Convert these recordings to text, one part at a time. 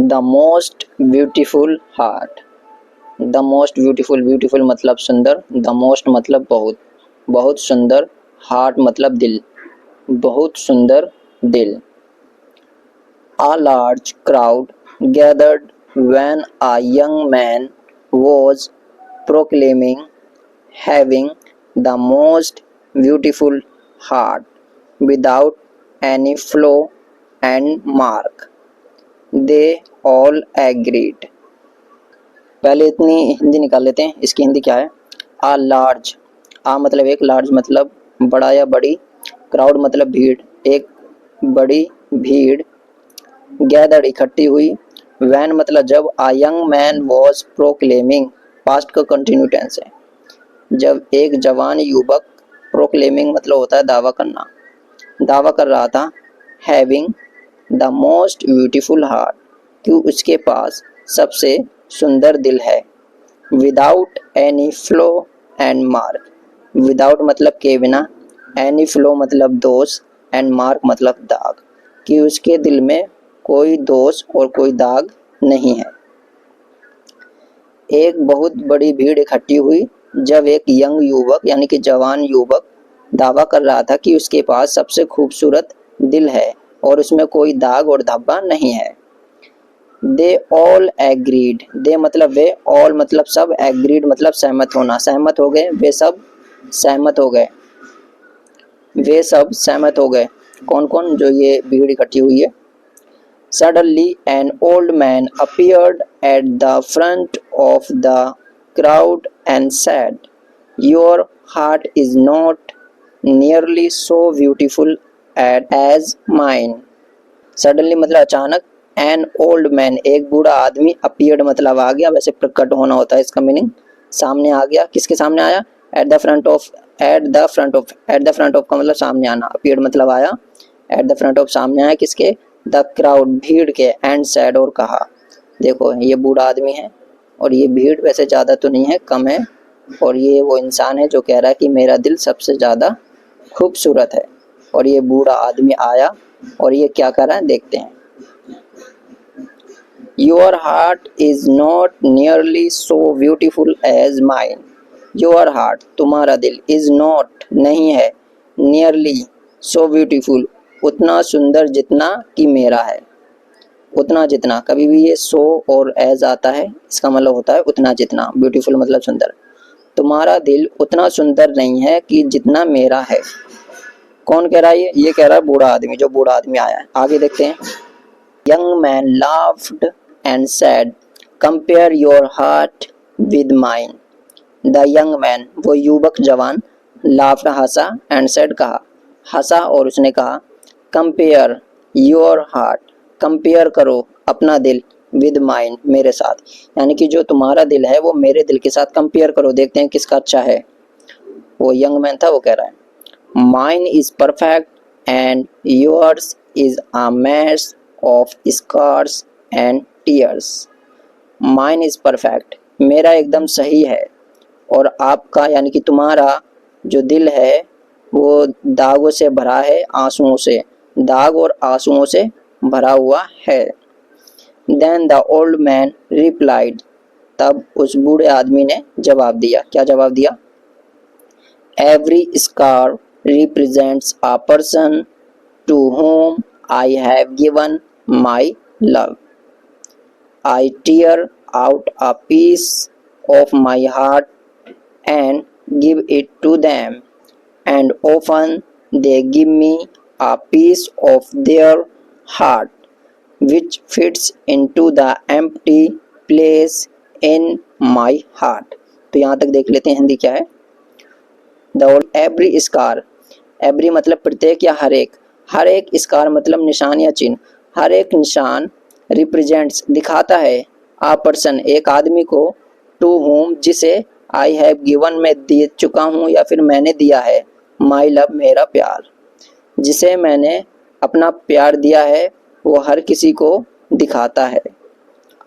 The most beautiful heart. The most beautiful, beautiful मतलब सुंदर, the most मतलब बहुत, बहुत सुंदर, हार्ट मतलब दिल, बहुत सुंदर दिल। A large crowd gathered when a young man was proclaiming having the most beautiful heart without any flaw and mark. They all agreed. पहले इतनी हिंदी निकाल लेते हैं। इसकी हिंदी क्या है? आ लार्ज, आ मतलब एक, लार्ज मतलब बड़ा या बड़ी, क्राउड मतलब भीड़, एक बड़ी भीड़, गैदर्ड इकट्ठी हुई, वैन मतलब जब, a young man was proclaiming, past का कंटिन्यू टेंस है, जब एक जवान युवक, प्रोक्लेमिंग मतलब होता है दावा करना, दावा कर रहा था, having the most beautiful heart, कि उसके पास सबसे सुंदर दिल है, without any flow and mark, without मतलब के बिना, एनी फ्लो मतलब दोष, एंड मार्क मतलब दाग, कि उसके दिल में कोई दोष और कोई दाग नहीं है। एक बहुत बड़ी भीड़ इकट्ठी हुई जब एक यंग युवक यानी कि जवान युवक दावा कर रहा था कि उसके पास सबसे खूबसूरत दिल है और उसमें कोई दाग और धब्बा नहीं है। दे ऑल एग्रीड, दे मतलब वे, ऑल मतलब सब, एग्रीड मतलब सहमत होना, सहमत हो गए, वे सब सहमत हो गए, वे सब सहमत हो गए। कौन कौन? जो ये भीड़ इकट्ठी हुई है। Suddenly an old man appeared at the front of the crowd and said, "Your heart is not nearly so beautiful as mine." Suddenly मतलब अचानक, an old man एक बूढ़ा आदमी, appeared मतलब आ गया, वैसे प्रकट होना होता है इसका मीनिंग, सामने आ गया। किसके सामने आया? At the front of, at the front of, at the front of का मतलब सामने आना, appeared मतलब आया, at the front of सामने आया किसके? द क्राउड भीड़ के, एंड सैड और कहा। देखो ये बूढ़ा आदमी है और ये भीड़ वैसे ज़्यादा तो नहीं है, कम है, और ये वो इंसान है जो कह रहा है कि मेरा दिल सबसे ज़्यादा खूबसूरत है। और ये बूढ़ा आदमी आया और ये क्या कर रहा है देखते हैं। Your heart is not nearly so beautiful as mine. Your heart तुम्हारा दिल, इज़ नॉट नहीं है, नियरली सो ब्यूटीफुल उतना सुंदर जितना कि मेरा है, उतना जितना, कभी भी ये सो और एज आता है इसका मतलब होता है उतना जितना, ब्यूटीफुल मतलब सुंदर। तुम्हारा दिल उतना सुंदर नहीं है कि जितना मेरा है। कौन कह रहा है? ये कह रहा है बूढ़ा आदमी, जो बूढ़ा आदमी आया है। आगे देखते हैं। Young man laughed and said, compare your heart with mine. The young man वो युवक जवान, लाफ्ड हंसा, एंड सेड कहा, हंसा और उसने कहा, कंपेयर योर हार्ट, कंपेयर करो अपना दिल, विद माइन मेरे साथ, यानी कि जो तुम्हारा दिल है वो मेरे दिल के साथ कंपेयर करो, देखते हैं किसका अच्छा है। वो यंग मैन था, वो कह रहा है, mine is perfect and yours is a mash of scars and tears. Mine is perfect, मेरा एकदम सही है, और आपका यानी कि तुम्हारा जो दिल है वो दागों से भरा है, आंसुओं से, दाग और आंसुओं से भरा हुआ है। Then the old man replied, तब उस बूढ़े आदमी ने जवाब दिया। क्या जवाब दिया? Every scar represents a person to whom I have given my love. I tear out a piece of my heart and give it to them, and often they give me a piece of their heart which fits into the empty place in my heart। तो यहाँ तक देख लेते हैं हिंदी क्या है। The every scar, every मतलब प्रत्येक या हर एक, हर एक स्कार मतलब निशान या चिन्ह, हर एक निशान रिप्रेजेंट्स दिखाता है, आ पर्सन एक आदमी को, टू होम जिसे, आई हैव गिवन मैं दे चुका हूँ या फिर मैंने दिया है, माई लव मेरा प्यार, जिसे मैंने अपना प्यार दिया है वो हर किसी को दिखाता है।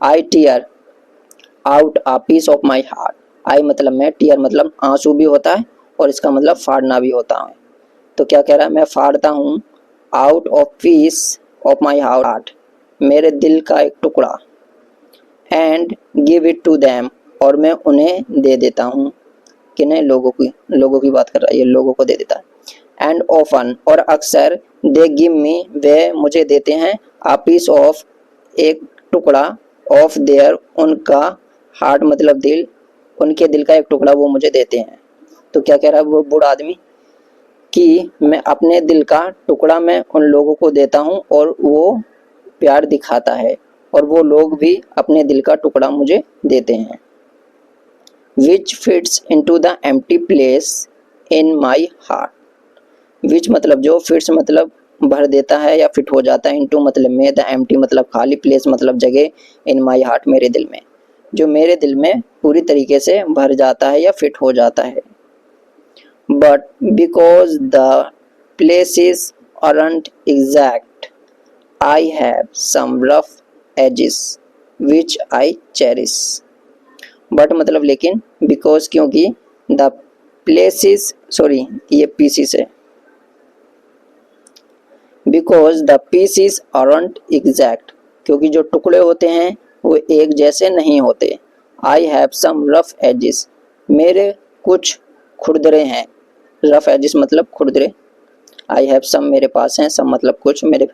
I tear out a piece of my heart, I मतलब मैं, टीयर मतलब आंसू भी होता है और इसका मतलब फाड़ना भी होता है। तो क्या कह रहा है? मैं फाड़ता हूँ, out of piece of my heart, मेरे दिल का एक टुकड़ा, and give it to them, और मैं उन्हें दे देता हूँ। किन्हें? लोगों की बात कर रहा है, ये लोगों को दे देता है। एंड ऑफन, और अक्सर, दे गिव मी, वे मुझे देते हैं, आ पीस ऑफ, एक टुकड़ा, ऑफ देयर, उनका, हार्ट मतलब दिल, उनके दिल का एक टुकड़ा वो मुझे देते हैं। तो क्या कह रहा है वो बूढ़ा आदमी कि मैं अपने दिल का टुकड़ा मैं उन लोगों को देता हूँ और वो प्यार दिखाता है, और वो लोग भी अपने दिल का टुकड़ा मुझे देते हैं। Which fits into the empty place in my heart, which मतलब जो, फिट्स मतलब भर देता है या फिट हो जाता है, इनटू मतलब में, द एम्प्टी मतलब खाली, प्लेस मतलब जगह, इन माई हार्ट मेरे दिल में, जो मेरे दिल में पूरी तरीके से भर जाता है या फिट हो जाता है। But because the places aren't exact, I have some rough edges which I cherish. But मतलब लेकिन, बिकॉज क्योंकि, द प्लेसेस, सॉरी ये पीसीस है, because the pieces aren't exact, क्योंकि जो टुकड़े होते हैं वो एक जैसे नहीं होते। I have some rough edges, मेरे कुछ खुरदरे हैं, रफ एजेस मतलब खुरदरे। आई हैव सम मेरे पास हैं, सम मतलब कुछ, मेरे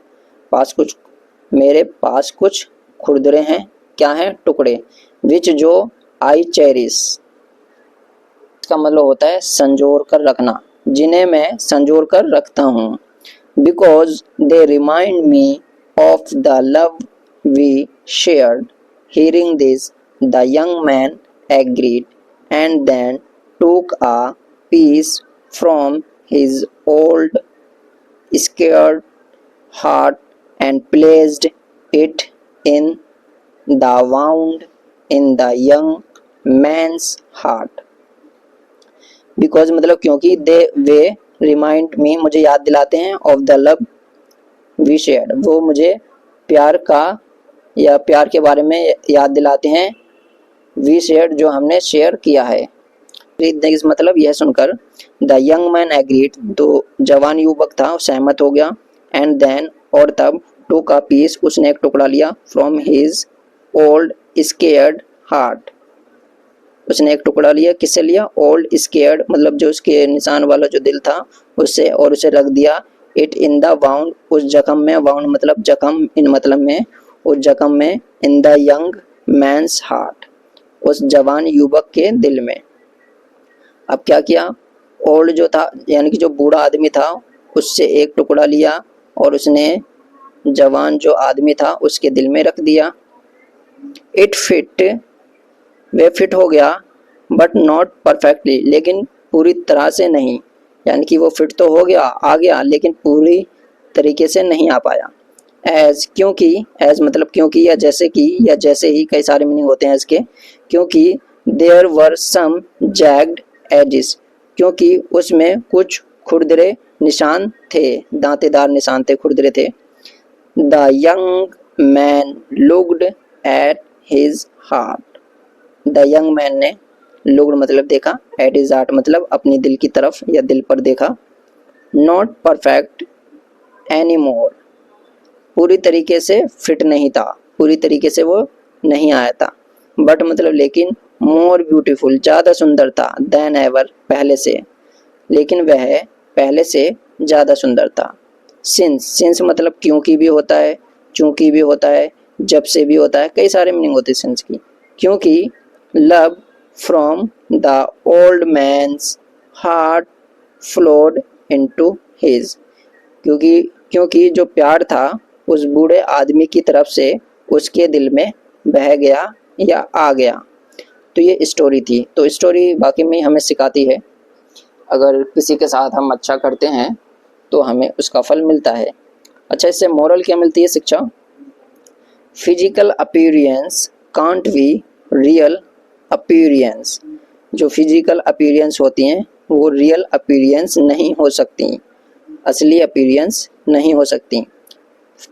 पास कुछ खुरदरे हैं, क्या हैं? टुकड़े। विच जो, आई चेरिश, इसका मतलब होता है संजोर कर रखना, जिन्हें मैं संजोर कर रखता हूँ। Because they remind me of the love we shared. Hearing this the young man agreed and then took a piece from his old scared heart and placed it in the wound in the young man's heart. Because मतलब क्योंकि वे remind me, मुझे याद दिलाते हैं, of the love we shared, वो मुझे प्यार का या प्यार के बारे में याद दिलाते हैं, we shared जो हमने शेयर किया है। इस मतलब यह सुनकर, द यंग मैन एग्रीड, तो जवान युवक था सहमत हो गया, एंड देन और तब, टूक अ पीस, उसने एक टुकड़ा लिया, from his old scared heart, उसने एक टुकड़ा लिया, किससे लिया? ओल्ड स्केयर्ड मतलब जो उसके निशान वाला जो दिल था उससे, और उसे रख दिया, इट इन द वाउंड, उस जख्म में, वाउंड मतलब जख्म, इन मतलब में, उस जख्म में, in the young man's heart, उस जवान युवक के दिल में। अब क्या किया? ओल्ड जो था यानी कि जो बूढ़ा आदमी था उससे एक टुकड़ा लिया और उसने जवान जो आदमी था उसके दिल में रख दिया। इट फिट, वे फिट हो गया, बट नॉट परफेक्टली, लेकिन पूरी तरह से नहीं, यानी कि वो फिट तो हो गया, आ गया, लेकिन पूरी तरीके से नहीं आ पाया। एज, क्योंकि, एज मतलब क्योंकि या जैसे कि या जैसे ही, कई सारे मीनिंग होते हैं इसके। क्योंकि देयर वर सम जैग्ड एजिस, क्योंकि उसमें कुछ खुरदरे निशान थे, दांतेदार निशान थे, खुरदरे थे। The young man looked at his heart, the young man ने, लुक्ड मतलब देखा, एट हिज हार्ट मतलब अपनी दिल की तरफ या दिल पर देखा। नॉट परफेक्ट एनी मोर, पूरी तरीके से फिट नहीं था, पूरी तरीके से वो नहीं आया था। बट मतलब लेकिन, मोर ब्यूटीफुल, ज़्यादा सुंदर था, देन एवर, पहले से, लेकिन वह पहले से ज़्यादा सुंदर था। सिंस, सिंस मतलब क्योंकि भी होता है, चूंकि भी होता है, जब से भी होता है, कई सारे मीनिंग होते हैं सिंस की। क्योंकि love from the old man's heart flowed into his, क्योंकि जो प्यार था उस बूढ़े आदमी की तरफ से उसके दिल में बह गया या आ गया। तो ये स्टोरी थी। तो स्टोरी वाकई में हमें सिखाती है, अगर किसी के साथ हम अच्छा करते हैं तो हमें उसका फल मिलता है। अच्छा, इससे मोरल क्या मिलती है, शिक्षा? Physical appearance can't be real appearance, जो फिजिकल अपीयरेंस होती हैं वो रियल अपीयरेंस नहीं हो सकती, असली अपीयरेंस नहीं हो सकती।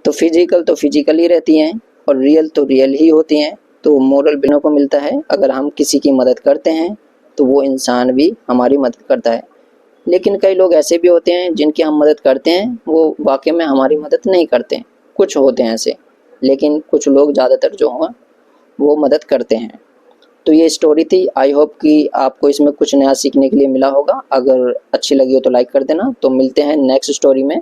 तो फिजिकल तो फिजिकल ही रहती हैं और रियल तो रियल ही होती हैं। तो मोरल बिनों को मिलता है, अगर हम किसी की मदद करते हैं तो वो इंसान भी हमारी मदद करता है। लेकिन कई लोग ऐसे भी होते हैं जिनकी हम मदद करते हैं वो वाकई में हमारी मदद नहीं करते हैं, कुछ होते हैं ऐसे, लेकिन कुछ लोग ज़्यादातर जो हैं वो मदद करते हैं। तो ये स्टोरी थी। आई होप कि आपको इसमें कुछ नया सीखने के लिए मिला होगा। अगर अच्छी लगी हो तो लाइक कर देना। तो मिलते हैं नेक्स्ट स्टोरी में।